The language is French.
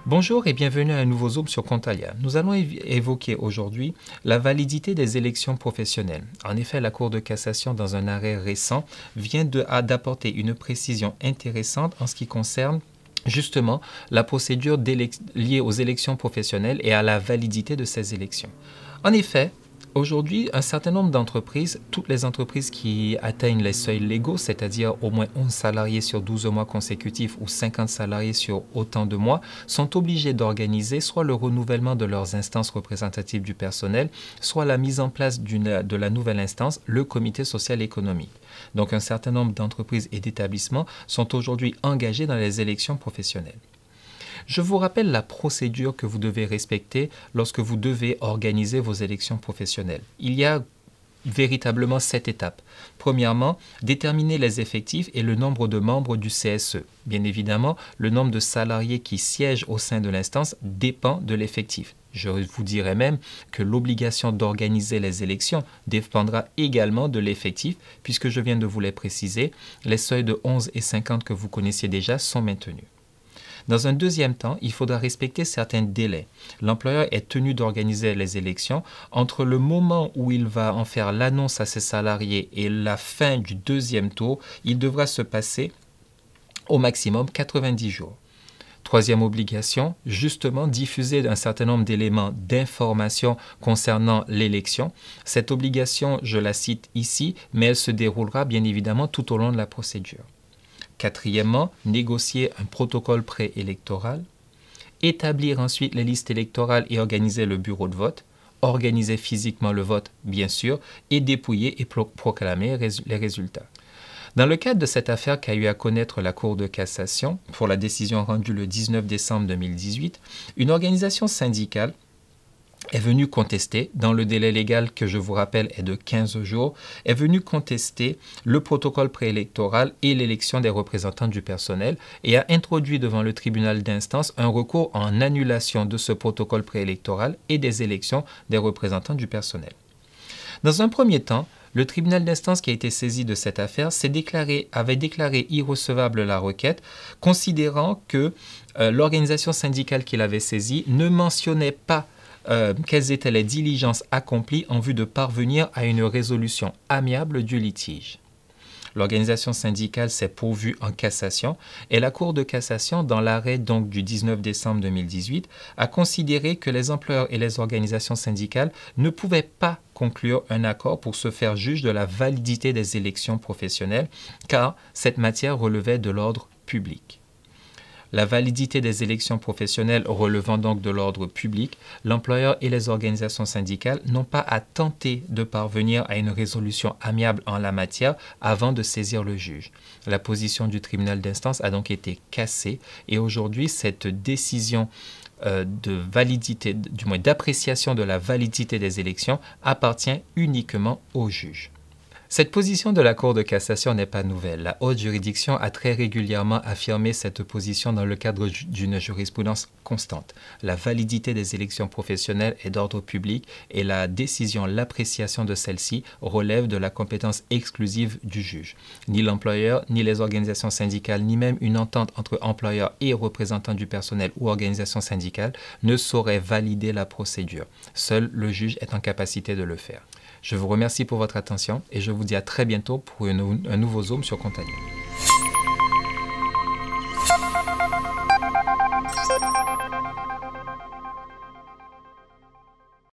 Bonjour et bienvenue à un nouveau Zoom sur Contalia. Nous allons évoquer aujourd'hui la validité des élections professionnelles. En effet, la Cour de cassation, dans un arrêt récent, vient d'apporter une précision intéressante en ce qui concerne justement la procédure liée aux élections professionnelles et à la validité de ces élections. En effet, aujourd'hui, un certain nombre d'entreprises, toutes les entreprises qui atteignent les seuils légaux, c'est-à-dire au moins 11 salariés sur 12 mois consécutifs ou 50 salariés sur autant de mois, sont obligées d'organiser soit le renouvellement de leurs instances représentatives du personnel, soit la mise en place de la nouvelle instance, le comité social et économique. Donc un certain nombre d'entreprises et d'établissements sont aujourd'hui engagés dans les élections professionnelles. Je vous rappelle la procédure que vous devez respecter lorsque vous devez organiser vos élections professionnelles. Il y a véritablement 7 étapes. Premièrement, déterminer les effectifs et le nombre de membres du CSE. Bien évidemment, le nombre de salariés qui siègent au sein de l'instance dépend de l'effectif. Je vous dirais même que l'obligation d'organiser les élections dépendra également de l'effectif, puisque je viens de vous les préciser, les seuils de 11 et 50 que vous connaissiez déjà sont maintenus. Dans un deuxième temps, il faudra respecter certains délais. L'employeur est tenu d'organiser les élections entre le moment où il va en faire l'annonce à ses salariés et la fin du deuxième tour. Il devra se passer au maximum 90 jours. Troisième obligation, justement diffuser un certain nombre d'éléments d'information concernant l'élection. Cette obligation, je la cite ici, mais elle se déroulera bien évidemment tout au long de la procédure. Quatrièmement, négocier un protocole préélectoral, établir ensuite les listes électorales et organiser le bureau de vote, organiser physiquement le vote, bien sûr, et dépouiller et proclamer les résultats. Dans le cadre de cette affaire qu'a eu à connaître la Cour de cassation pour la décision rendue le 19 décembre 2018, une organisation syndicale est venue contester, dans le délai légal que je vous rappelle est de 15 jours, est venue contester le protocole préélectoral et l'élection des représentants du personnel et a introduit devant le tribunal d'instance un recours en annulation de ce protocole préélectoral et des élections des représentants du personnel. Dans un premier temps, le tribunal d'instance qui a été saisi de cette affaire avait déclaré irrecevable la requête, considérant que l'organisation syndicale qui l'avait saisie ne mentionnait pas quelles étaient les diligences accomplies en vue de parvenir à une résolution amiable du litige. L'organisation syndicale s'est pourvue en cassation et la Cour de cassation, dans l'arrêt donc du 19 décembre 2018, a considéré que les employeurs et les organisations syndicales ne pouvaient pas conclure un accord pour se faire juge de la validité des élections professionnelles, car cette matière relevait de l'ordre public. La validité des élections professionnelles relevant donc de l'ordre public, l'employeur et les organisations syndicales n'ont pas à tenter de parvenir à une résolution amiable en la matière avant de saisir le juge. La position du tribunal d'instance a donc été cassée et aujourd'hui, cette décision de validité, du moins d'appréciation de la validité des élections appartient uniquement au juge. Cette position de la Cour de cassation n'est pas nouvelle. La haute juridiction a très régulièrement affirmé cette position dans le cadre d'une jurisprudence constante. La validité des élections professionnelles est d'ordre public et la décision, l'appréciation de celle-ci relève de la compétence exclusive du juge. Ni l'employeur, ni les organisations syndicales, ni même une entente entre employeurs et représentants du personnel ou organisations syndicales ne sauraient valider la procédure. Seul le juge est en capacité de le faire. Je vous remercie pour votre attention et je vous dis à très bientôt pour un nouveau Zoom sur Contalia.